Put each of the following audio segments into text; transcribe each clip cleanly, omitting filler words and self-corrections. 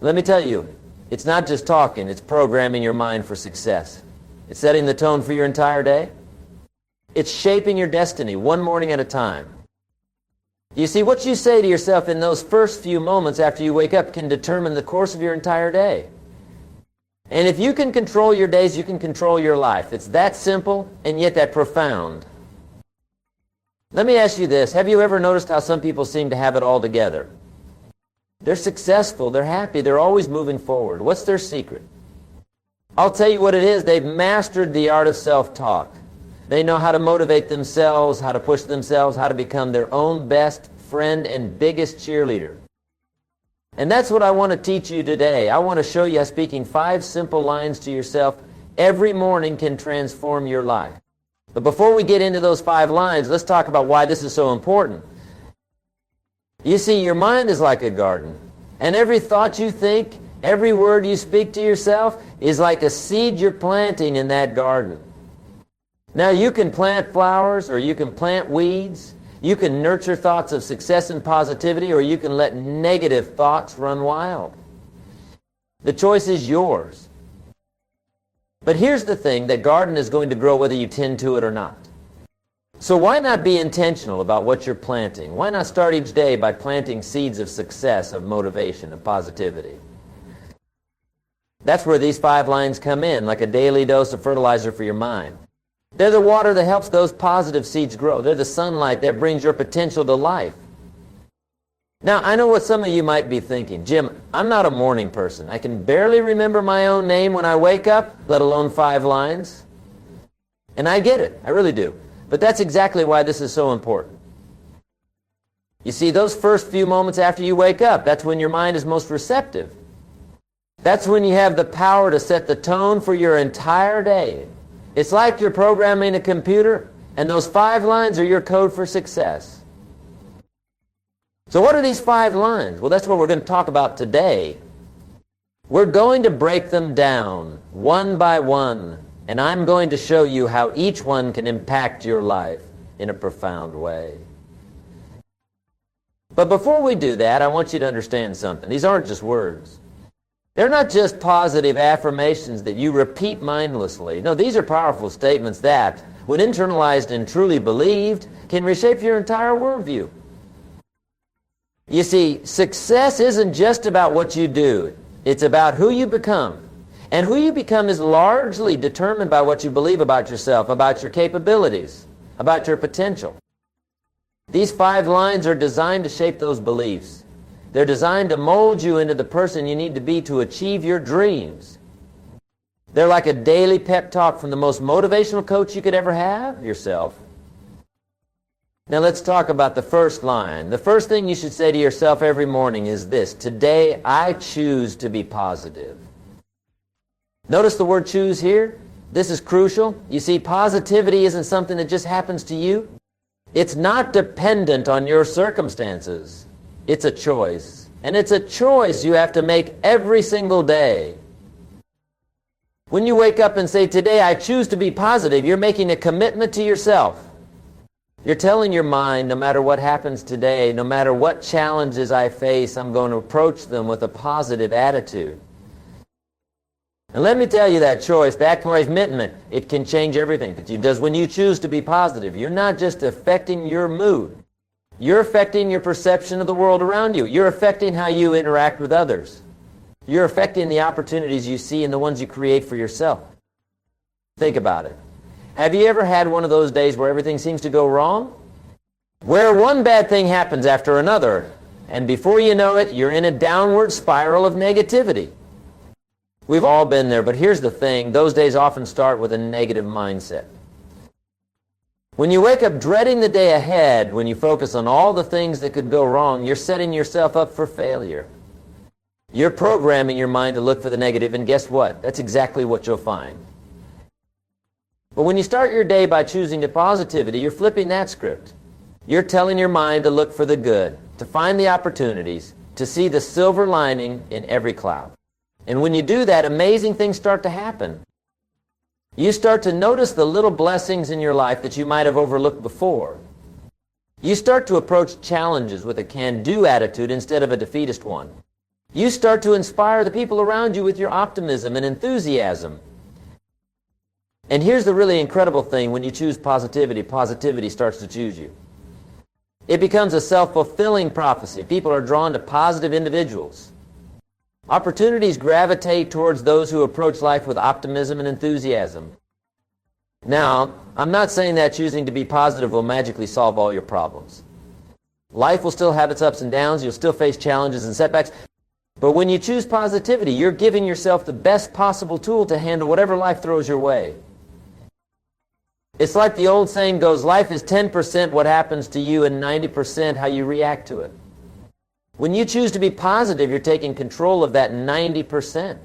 Let me tell you, it's not just talking, it's programming your mind for success. It's setting the tone for your entire day. It's shaping your destiny one morning at a time. You see, what you say to yourself in those first few moments after you wake up can determine the course of your entire day. And if you can control your days, you can control your life. It's that simple and yet that profound. Let me ask you this. Have you ever noticed how some people seem to have it all together? They're successful, they're happy, they're always moving forward. What's their secret? I'll tell you what it is. They've mastered the art of self-talk. They know how to motivate themselves, how to push themselves, how to become their own best friend and biggest cheerleader. And that's what I want to teach you today. I want to show you how speaking 5 simple lines to yourself every morning can transform your life. But before we get into those 5 lines, let's talk about why this is so important. You see, your mind is like a garden, and every thought you think, every word you speak to yourself is like a seed you're planting in that garden. Now, you can plant flowers, or you can plant weeds. You can nurture thoughts of success and positivity, or you can let negative thoughts run wild. The choice is yours. But here's the thing, that garden is going to grow whether you tend to it or not. So why not be intentional about what you're planting? Why not start each day by planting seeds of success, of motivation, of positivity? That's where these 5 lines come in, like a daily dose of fertilizer for your mind. They're the water that helps those positive seeds grow. They're the sunlight that brings your potential to life. Now, I know what some of you might be thinking. Jim, I'm not a morning person. I can barely remember my own name when I wake up, let alone 5 lines. And I get it. I really do. But that's exactly why this is so important. You see, those first few moments after you wake up, that's when your mind is most receptive. That's when you have the power to set the tone for your entire day. It's like you're programming a computer, and those 5 lines are your code for success. So what are these 5 lines? Well, that's what we're going to talk about today. We're going to break them down one by one, and I'm going to show you how each one can impact your life in a profound way. But before we do that, I want you to understand something. These aren't just words. They're not just positive affirmations that you repeat mindlessly. No, these are powerful statements that, when internalized and truly believed, can reshape your entire worldview. You see, success isn't just about what you do. It's about who you become. And who you become is largely determined by what you believe about yourself, about your capabilities, about your potential. These 5 lines are designed to shape those beliefs. They're designed to mold you into the person you need to be to achieve your dreams. They're like a daily pep talk from the most motivational coach you could ever have, yourself. Now let's talk about the first line. The first thing you should say to yourself every morning is this: today I choose to be positive. Notice the word choose here. This is crucial. You see, positivity isn't something that just happens to you. It's not dependent on your circumstances. It's a choice. And it's a choice you have to make every single day. When you wake up and say, today I choose to be positive, you're making a commitment to yourself. You're telling your mind, no matter what happens today, no matter what challenges I face, I'm going to approach them with a positive attitude. And let me tell you, that choice, that commitment, it can change everything. Because when you choose to be positive, you're not just affecting your mood. You're affecting your perception of the world around you. You're affecting how you interact with others. You're affecting the opportunities you see and the ones you create for yourself. Think about it. Have you ever had one of those days where everything seems to go wrong? Where one bad thing happens after another, and before you know it, you're in a downward spiral of negativity. We've all been there, but here's the thing. Those days often start with a negative mindset. When you wake up dreading the day ahead, when you focus on all the things that could go wrong, you're setting yourself up for failure. You're programming your mind to look for the negative, and guess what? That's exactly what you'll find. But when you start your day by choosing the positivity, you're flipping that script. You're telling your mind to look for the good, to find the opportunities, to see the silver lining in every cloud. And when you do that, amazing things start to happen. You start to notice the little blessings in your life that you might have overlooked before. You start to approach challenges with a can-do attitude instead of a defeatist one. You start to inspire the people around you with your optimism and enthusiasm. And here's the really incredible thing: when you choose positivity, positivity starts to choose you. It becomes a self-fulfilling prophecy. People are drawn to positive individuals. Opportunities gravitate towards those who approach life with optimism and enthusiasm. Now, I'm not saying that choosing to be positive will magically solve all your problems. Life will still have its ups and downs. You'll still face challenges and setbacks. But when you choose positivity, you're giving yourself the best possible tool to handle whatever life throws your way. It's like the old saying goes, life is 10% what happens to you and 90% how you react to it. When you choose to be positive, you're taking control of that 90%.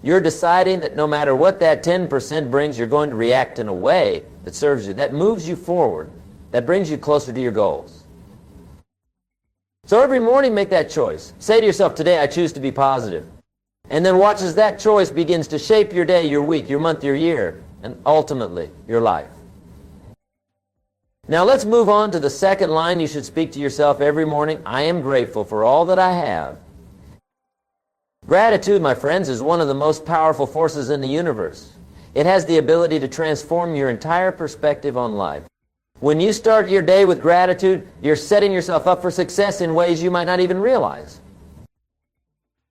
You're deciding that no matter what that 10% brings, you're going to react in a way that serves you, that moves you forward, that brings you closer to your goals. So every morning, make that choice. Say to yourself, today I choose to be positive. And then watch as that choice begins to shape your day, your week, your month, your year, and ultimately, your life. Now let's move on to the second line you should speak to yourself every morning. I am grateful for all that I have. Gratitude, my friends, is one of the most powerful forces in the universe. It has the ability to transform your entire perspective on life. When you start your day with gratitude, you're setting yourself up for success in ways you might not even realize.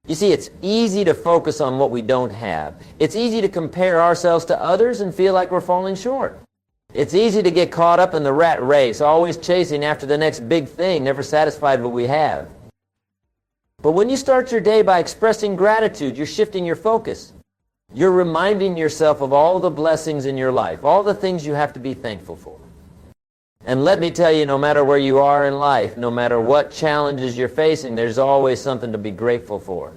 You see, it's easy to focus on what we don't have. It's easy to compare ourselves to others and feel like we're falling short. It's easy to get caught up in the rat race, always chasing after the next big thing, never satisfied with what we have. But when you start your day by expressing gratitude, you're shifting your focus. You're reminding yourself of all the blessings in your life, all the things you have to be thankful for. And let me tell you, no matter where you are in life, no matter what challenges you're facing, there's always something to be grateful for.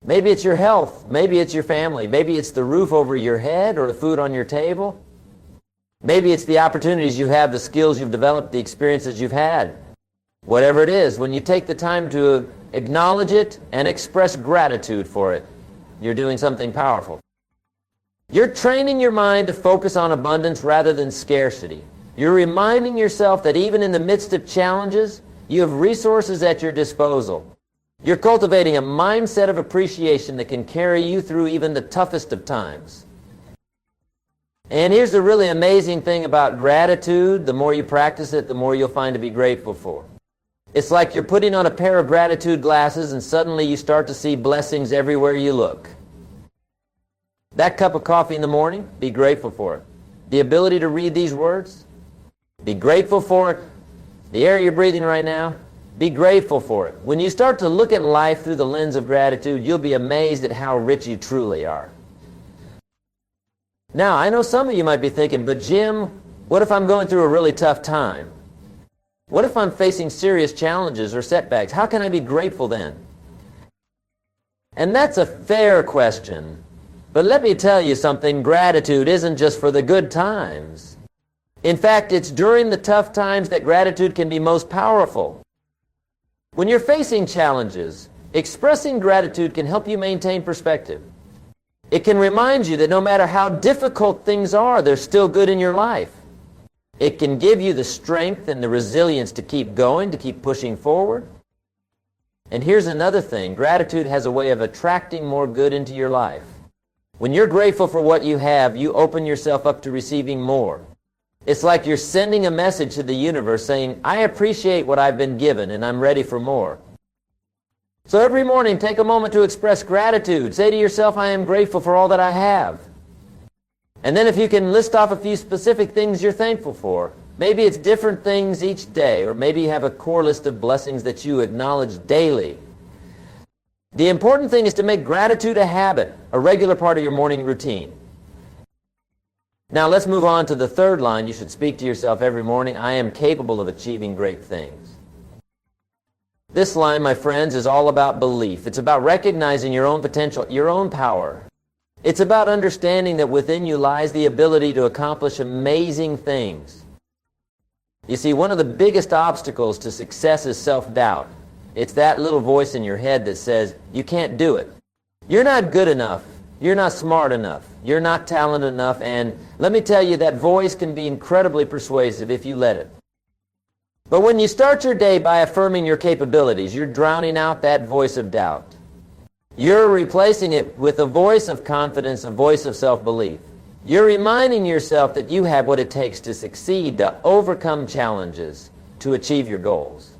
Maybe it's your health, maybe it's your family, maybe it's the roof over your head or the food on your table. Maybe it's the opportunities you have, the skills you've developed, the experiences you've had. Whatever it is, when you take the time to acknowledge it and express gratitude for it, you're doing something powerful. You're training your mind to focus on abundance rather than scarcity. You're reminding yourself that even in the midst of challenges, you have resources at your disposal. You're cultivating a mindset of appreciation that can carry you through even the toughest of times. And here's the really amazing thing about gratitude. The more you practice it, the more you'll find to be grateful for. It's like you're putting on a pair of gratitude glasses and suddenly you start to see blessings everywhere you look. That cup of coffee in the morning, be grateful for it. The ability to read these words, be grateful for it. The air you're breathing right now, be grateful for it. When you start to look at life through the lens of gratitude, you'll be amazed at how rich you truly are. Now, I know some of you might be thinking, but Jim, what if I'm going through a really tough time? What if I'm facing serious challenges or setbacks? How can I be grateful then? And that's a fair question. But let me tell you something, gratitude isn't just for the good times. In fact, it's during the tough times that gratitude can be most powerful. When you're facing challenges, expressing gratitude can help you maintain perspective. It can remind you that no matter how difficult things are, there's still good in your life. It can give you the strength and the resilience to keep going, to keep pushing forward. And here's another thing, gratitude has a way of attracting more good into your life. When you're grateful for what you have, you open yourself up to receiving more. It's like you're sending a message to the universe saying, I appreciate what I've been given and I'm ready for more. So every morning, take a moment to express gratitude. Say to yourself, I am grateful for all that I have. And then if you can list off a few specific things you're thankful for, maybe it's different things each day, or maybe you have a core list of blessings that you acknowledge daily. The important thing is to make gratitude a habit, a regular part of your morning routine. Now let's move on to the third line you should speak to yourself every morning. I am capable of achieving great things. This line, my friends, is all about belief. It's about recognizing your own potential, your own power. It's about understanding that within you lies the ability to accomplish amazing things. You see, one of the biggest obstacles to success is self-doubt. It's that little voice in your head that says, you can't do it. You're not good enough. You're not smart enough. You're not talented enough. And let me tell you, that voice can be incredibly persuasive if you let it. But when you start your day by affirming your capabilities, you're drowning out that voice of doubt. You're replacing it with a voice of confidence, a voice of self-belief. You're reminding yourself that you have what it takes to succeed, to overcome challenges, to achieve your goals.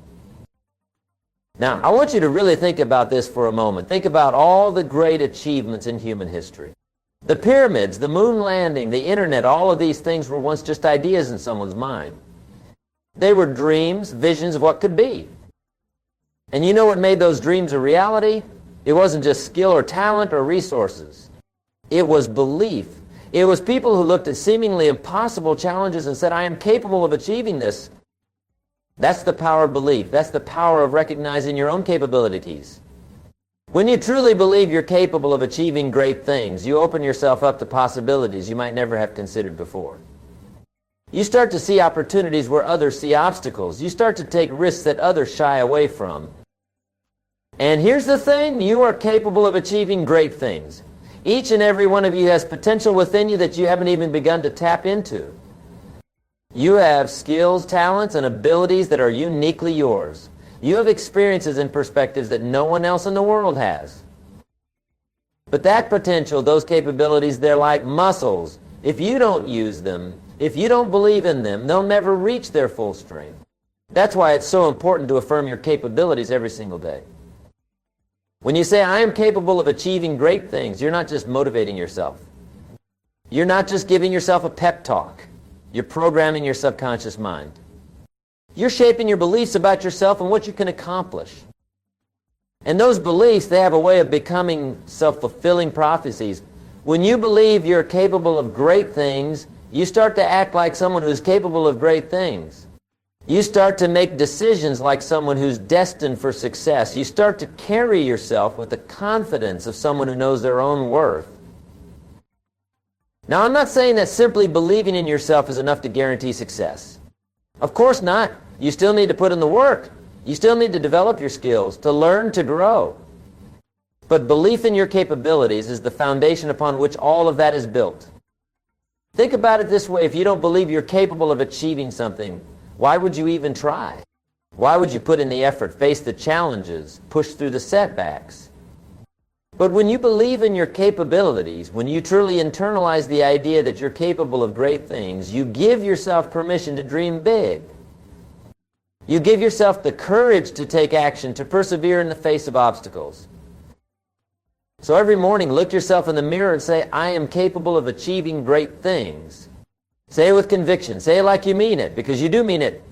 Now, I want you to really think about this for a moment. Think about all the great achievements in human history. The pyramids, the moon landing, the internet, all of these things were once just ideas in someone's mind. They were dreams, visions of what could be. And you know what made those dreams a reality? It wasn't just skill or talent or resources. It was belief. It was people who looked at seemingly impossible challenges and said, I am capable of achieving this. That's the power of belief. That's the power of recognizing your own capabilities. When you truly believe you're capable of achieving great things, you open yourself up to possibilities you might never have considered before. You start to see opportunities where others see obstacles. You start to take risks that others shy away from. And here's the thing, you are capable of achieving great things. Each and every one of you has potential within you that you haven't even begun to tap into. You have skills, talents, and abilities that are uniquely yours. You have experiences and perspectives that no one else in the world has. But that potential, those capabilities, they're like muscles. If you don't use them, if you don't believe in them, they'll never reach their full strength. That's why it's so important to affirm your capabilities every single day. When you say, I am capable of achieving great things, you're not just motivating yourself. You're not just giving yourself a pep talk. You're programming your subconscious mind. You're shaping your beliefs about yourself and what you can accomplish. And those beliefs, they have a way of becoming self-fulfilling prophecies. When you believe you're capable of great things, you start to act like someone who's capable of great things. You start to make decisions like someone who's destined for success. You start to carry yourself with the confidence of someone who knows their own worth. Now, I'm not saying that simply believing in yourself is enough to guarantee success. Of course not. You still need to put in the work. You still need to develop your skills, to learn, to grow. But belief in your capabilities is the foundation upon which all of that is built. Think about it this way. If you don't believe you're capable of achieving something, why would you even try? Why would you put in the effort, face the challenges, push through the setbacks? But when you believe in your capabilities, when you truly internalize the idea that you're capable of great things, you give yourself permission to dream big. You give yourself the courage to take action, to persevere in the face of obstacles. So every morning, look yourself in the mirror and say, I am capable of achieving great things. Say it with conviction. Say it like you mean it, because you do mean it.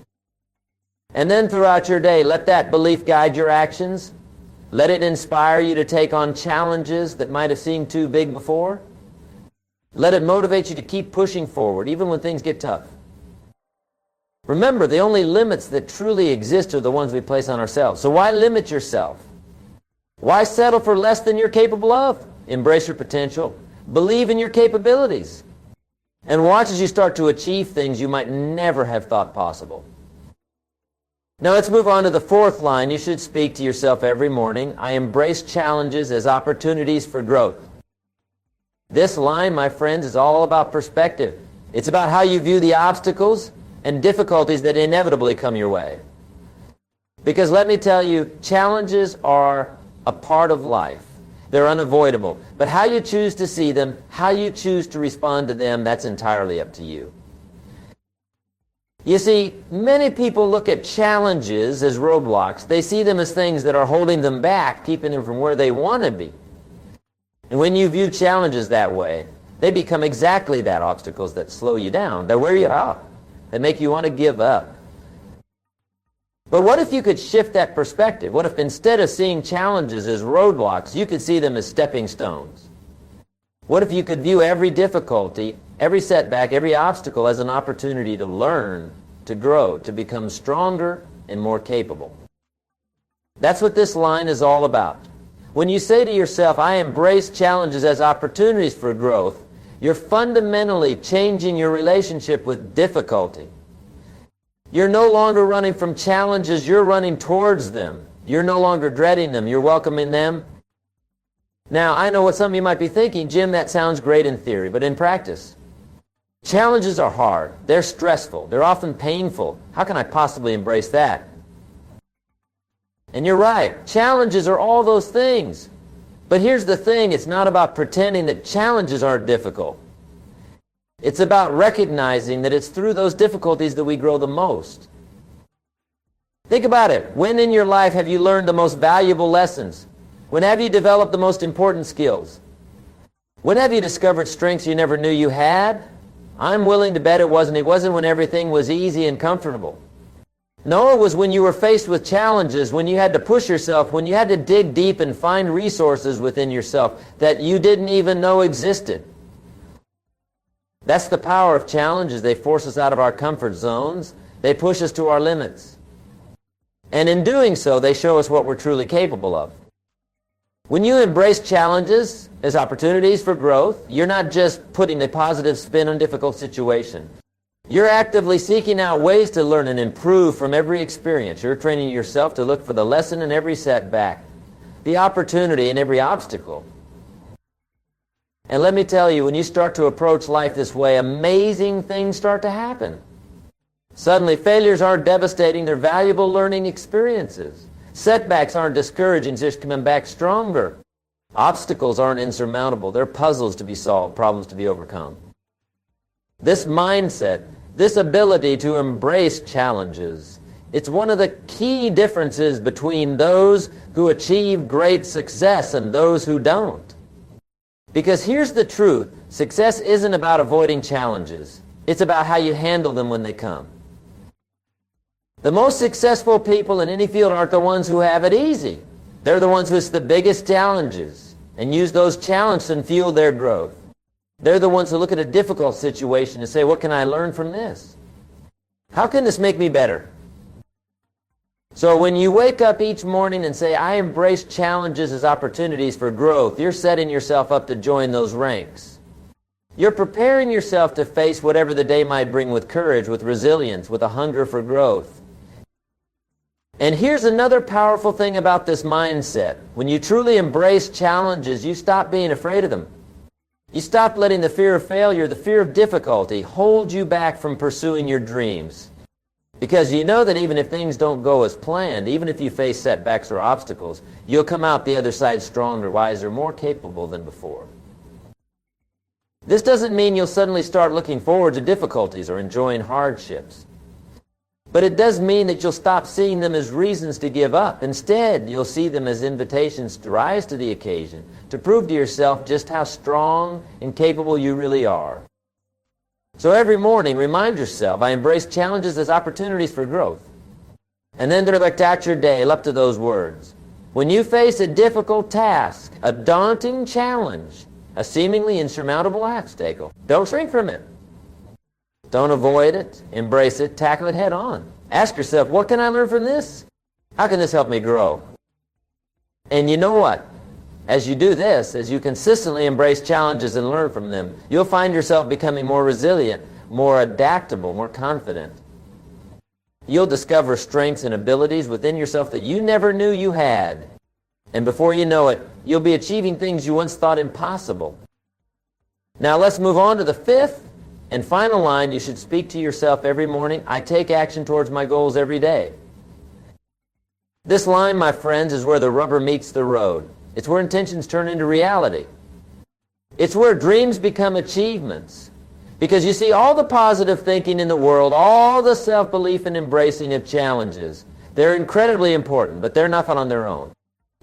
And then throughout your day, let that belief guide your actions. Let it inspire you to take on challenges that might have seemed too big before. Let it motivate you to keep pushing forward, even when things get tough. Remember, the only limits that truly exist are the ones we place on ourselves. So why limit yourself? Why settle for less than you're capable of? Embrace your potential. Believe in your capabilities. And watch as you start to achieve things you might never have thought possible. Now let's move on to the fourth line you should speak to yourself every morning. I embrace challenges as opportunities for growth. This line, my friends, is all about perspective. It's about how you view the obstacles and difficulties that inevitably come your way. Because let me tell you, challenges are a part of life. They're unavoidable. But how you choose to see them, how you choose to respond to them, that's entirely up to you. You see, many people look at challenges as roadblocks. They see them as things that are holding them back, keeping them from where they want to be. And when you view challenges that way, they become exactly that, obstacles that slow you down. They wear you out. They make you want to give up. But what if you could shift that perspective? What if instead of seeing challenges as roadblocks, you could see them as stepping stones? What if you could view every difficulty, every setback, every obstacle as an opportunity to learn, to grow, to become stronger and more capable? That's what this line is all about. When you say to yourself, I embrace challenges as opportunities for growth, you're fundamentally changing your relationship with difficulty. You're no longer running from challenges, you're running towards them. You're no longer dreading them, you're welcoming them. Now, I know what some of you might be thinking, Jim, that sounds great in theory, but in practice, Challenges are hard. They're stressful. They're often painful. How can I possibly embrace that? And you're right. Challenges are all those things. But here's the thing. It's not about pretending that challenges aren't difficult. It's about recognizing that it's through those difficulties that we grow the most. Think about it. When in your life have you learned the most valuable lessons? When have you developed the most important skills? When have you discovered strengths you never knew you had? I'm willing to bet it wasn't. It wasn't when everything was easy and comfortable. No, it was when you were faced with challenges, when you had to push yourself, when you had to dig deep and find resources within yourself that you didn't even know existed. That's the power of challenges. They force us out of our comfort zones. They push us to our limits. And in doing so, they show us what we're truly capable of. When you embrace challenges as opportunities for growth, you're not just putting a positive spin on difficult situation. You're actively seeking out ways to learn and improve from every experience. You're training yourself to look for the lesson in every setback, the opportunity in every obstacle. And let me tell you, when you start to approach life this way, amazing things start to happen. Suddenly, failures aren't devastating. They're valuable learning experiences. Setbacks aren't discouraging, just coming back stronger. Obstacles aren't insurmountable. They're puzzles to be solved, problems to be overcome. This mindset, this ability to embrace challenges, it's one of the key differences between those who achieve great success and those who don't. Because here's the truth. Success isn't about avoiding challenges. It's about how you handle them when they come. The most successful people in any field aren't the ones who have it easy. They're the ones who face the biggest challenges and use those challenges and fuel their growth. They're the ones who look at a difficult situation and say, what can I learn from this? How can this make me better? So when you wake up each morning and say, I embrace challenges as opportunities for growth, you're setting yourself up to join those ranks. You're preparing yourself to face whatever the day might bring with courage, with resilience, with a hunger for growth. And here's another powerful thing about this mindset. When you truly embrace challenges, you stop being afraid of them. You stop letting the fear of failure, the fear of difficulty, hold you back from pursuing your dreams. Because you know that even if things don't go as planned, even if you face setbacks or obstacles, you'll come out the other side stronger, wiser, more capable than before. This doesn't mean you'll suddenly start looking forward to difficulties or enjoying hardships. But it does mean that you'll stop seeing them as reasons to give up. Instead, you'll see them as invitations to rise to the occasion, to prove to yourself just how strong and capable you really are. So every morning, remind yourself, I embrace challenges as opportunities for growth. And then direct out your day up to those words. When you face a difficult task, a daunting challenge, a seemingly insurmountable obstacle, don't shrink from it. Don't avoid it, embrace it, tackle it head on. Ask yourself, what can I learn from this? How can this help me grow? And you know what? As you do this, as you consistently embrace challenges and learn from them, you'll find yourself becoming more resilient, more adaptable, more confident. You'll discover strengths and abilities within yourself that you never knew you had. And before you know it, you'll be achieving things you once thought impossible. Now let's move on to the fifth and final line you should speak to yourself every morning. I take action towards my goals every day. This line, my friends, is where the rubber meets the road. It's where intentions turn into reality. It's where dreams become achievements. Because you see, all the positive thinking in the world, all the self-belief and embracing of challenges, they're incredibly important, but they're not on their own.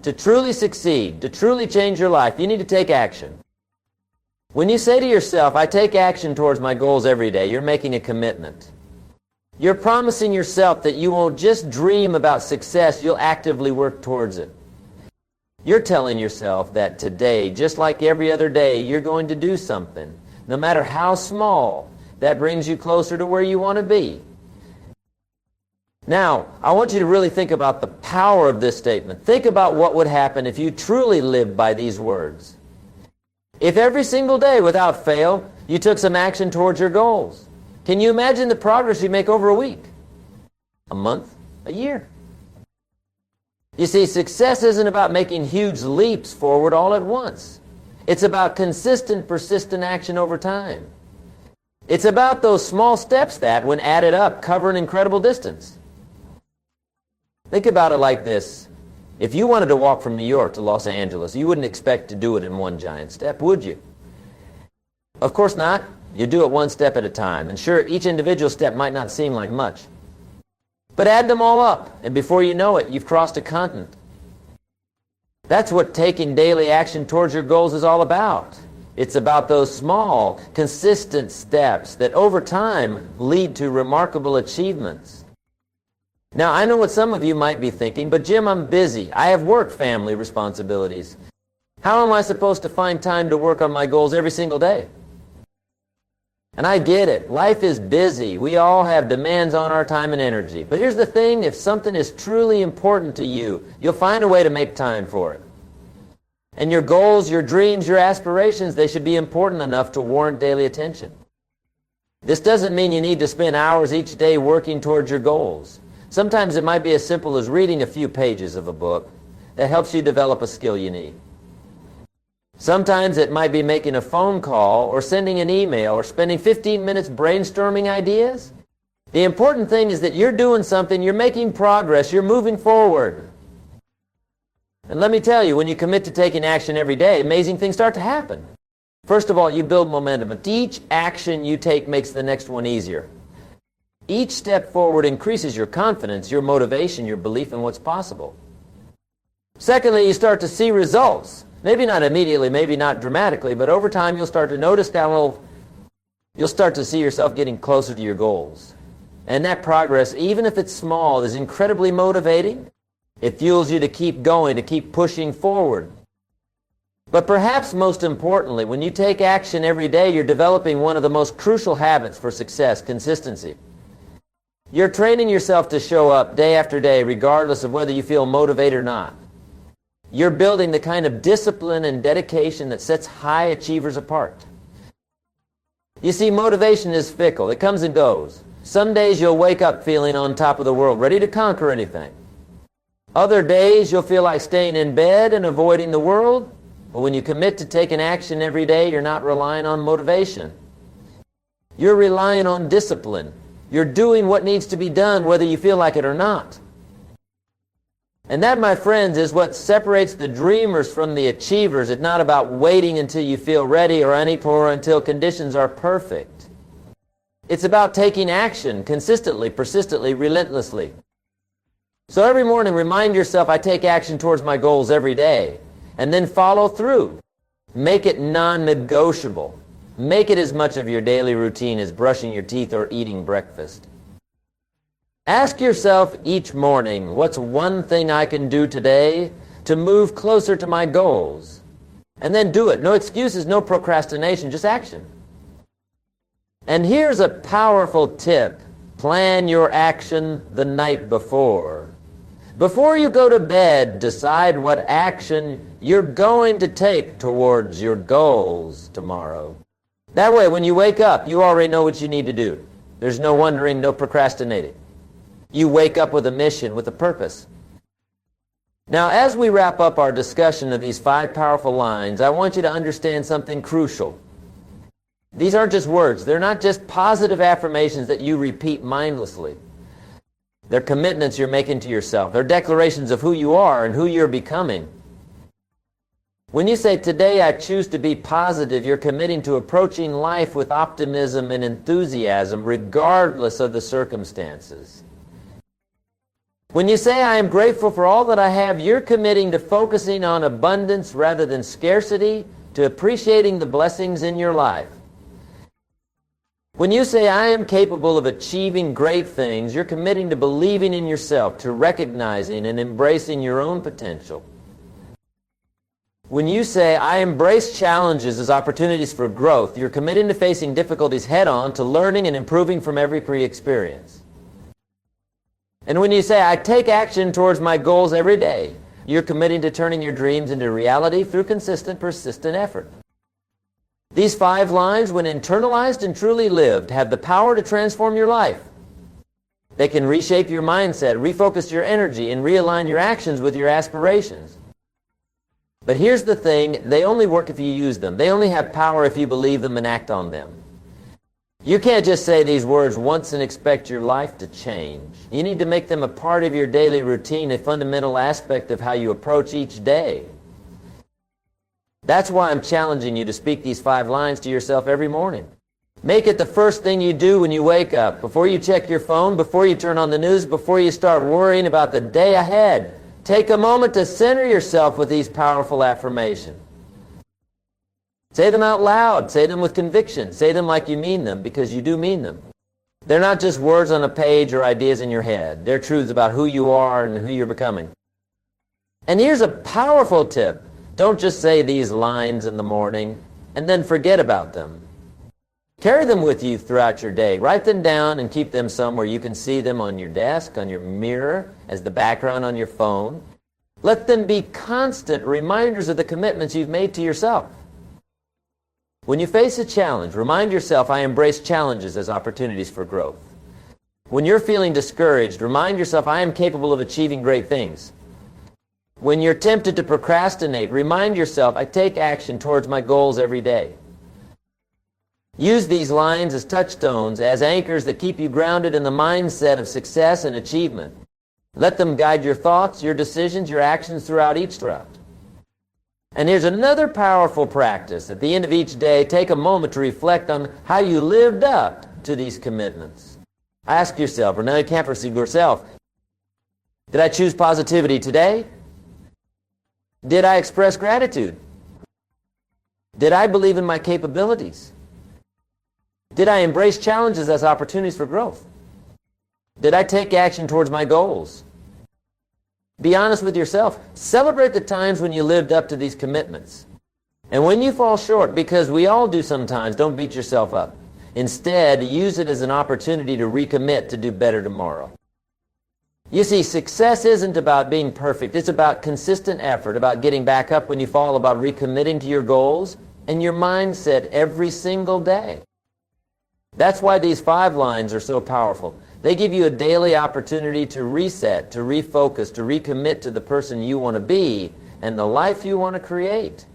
To truly succeed, to truly change your life, you need to take action. When you say to yourself, I take action towards my goals every day, you're making a commitment. You're promising yourself that you won't just dream about success, you'll actively work towards it. You're telling yourself that today, just like every other day, you're going to do something, no matter how small, that brings you closer to where you want to be. Now, I want you to really think about the power of this statement. Think about what would happen if you truly lived by these words. If every single day, without fail, you took some action towards your goals, can you imagine the progress you make over a week, a month, a year? You see, success isn't about making huge leaps forward all at once. It's about consistent, persistent action over time. It's about those small steps that, when added up, cover an incredible distance. Think about it like this. If you wanted to walk from New York to Los Angeles, you wouldn't expect to do it in one giant step, would you? Of course not. You do it one step at a time. And sure, each individual step might not seem like much. But add them all up, and before you know it, you've crossed a continent. That's what taking daily action towards your goals is all about. It's about those small, consistent steps that over time lead to remarkable achievements. Now, I know what some of you might be thinking, but Jim, I'm busy. I have work, family responsibilities. How am I supposed to find time to work on my goals every single day? And I get it. Life is busy. We all have demands on our time and energy. But here's the thing. If something is truly important to you, you'll find a way to make time for it. And your goals, your dreams, your aspirations, they should be important enough to warrant daily attention. This doesn't mean you need to spend hours each day working towards your goals. Sometimes it might be as simple as reading a few pages of a book that helps you develop a skill you need. Sometimes it might be making a phone call or sending an email or spending 15 minutes brainstorming ideas. The important thing is that you're doing something, you're making progress, you're moving forward. And let me tell you, when you commit to taking action every day, amazing things start to happen. First of all, you build momentum. Each action you take makes the next one easier. Each step forward increases your confidence, your motivation, your belief in what's possible. Secondly, you start to see results. Maybe not immediately, maybe not dramatically, but over time you'll start to notice you'll start to see yourself getting closer to your goals. And that progress, even if it's small, is incredibly motivating. It fuels you to keep going, to keep pushing forward. But perhaps most importantly, when you take action every day, you're developing one of the most crucial habits for success, consistency. You're training yourself to show up day after day, regardless of whether you feel motivated or not. You're building the kind of discipline and dedication that sets high achievers apart. You see, motivation is fickle. It comes and goes. Some days you'll wake up feeling on top of the world, ready to conquer anything. Other days you'll feel like staying in bed and avoiding the world. But when you commit to taking action every day, you're not relying on motivation. You're relying on discipline. You're doing what needs to be done, whether you feel like it or not. And that, my friends, is what separates the dreamers from the achievers. It's not about waiting until you feel ready or until conditions are perfect. It's about taking action consistently, persistently, relentlessly. So every morning, remind yourself, I take action towards my goals every day. And then follow through. Make it non-negotiable. Make it as much of your daily routine as brushing your teeth or eating breakfast. Ask yourself each morning, what's one thing I can do today to move closer to my goals? And then do it. No excuses, no procrastination, just action. And here's a powerful tip. Plan your action the night before. Before you go to bed, decide what action you're going to take towards your goals tomorrow. That way, when you wake up, you already know what you need to do. There's no wondering, no procrastinating. You wake up with a mission, with a purpose. Now, as we wrap up our discussion of these 5 powerful lines, I want you to understand something crucial. These aren't just words. They're not just positive affirmations that you repeat mindlessly. They're commitments you're making to yourself. They're declarations of who you are and who you're becoming. When you say, today I choose to be positive, you're committing to approaching life with optimism and enthusiasm, regardless of the circumstances. When you say, I am grateful for all that I have, you're committing to focusing on abundance rather than scarcity, to appreciating the blessings in your life. When you say, I am capable of achieving great things, you're committing to believing in yourself, to recognizing and embracing your own potential. When you say, I embrace challenges as opportunities for growth, you're committing to facing difficulties head-on, to learning and improving from every pre-experience. And when you say, I take action towards my goals every day, you're committing to turning your dreams into reality through consistent, persistent effort. These 5 lines, when internalized and truly lived, have the power to transform your life. They can reshape your mindset, refocus your energy, and realign your actions with your aspirations. But here's the thing, they only work if you use them. They only have power if you believe them and act on them. You can't just say these words once and expect your life to change. You need to make them a part of your daily routine, a fundamental aspect of how you approach each day. That's why I'm challenging you to speak these 5 lines to yourself every morning. Make it the first thing you do when you wake up, before you check your phone, before you turn on the news, before you start worrying about the day ahead. Take a moment to center yourself with these powerful affirmations. Say them out loud. Say them with conviction. Say them like you mean them, because you do mean them. They're not just words on a page or ideas in your head. They're truths about who you are and who you're becoming. And here's a powerful tip. Don't just say these lines in the morning and then forget about them. Carry them with you throughout your day. Write them down and keep them somewhere you can see them, on your desk, on your mirror, as the background on your phone. Let them be constant reminders of the commitments you've made to yourself. When you face a challenge, remind yourself, I embrace challenges as opportunities for growth. When you're feeling discouraged, remind yourself, I am capable of achieving great things. When you're tempted to procrastinate, remind yourself, I take action towards my goals every day. Use these lines as touchstones, as anchors that keep you grounded in the mindset of success and achievement. Let them guide your thoughts, your decisions, your actions throughout each route. And here's another powerful practice. At the end of each day, take a moment to reflect on how you lived up to these commitments. Ask yourself, or now you can't perceive yourself, did I choose positivity today? Did I express gratitude? Did I believe in my capabilities? Did I embrace challenges as opportunities for growth? Did I take action towards my goals? Be honest with yourself. Celebrate the times when you lived up to these commitments. And when you fall short, because we all do sometimes, don't beat yourself up. Instead, use it as an opportunity to recommit to do better tomorrow. You see, success isn't about being perfect. It's about consistent effort, about getting back up when you fall, about recommitting to your goals and your mindset every single day. That's why these 5 lines are so powerful. They give you a daily opportunity to reset, to refocus, to recommit to the person you want to be and the life you want to create.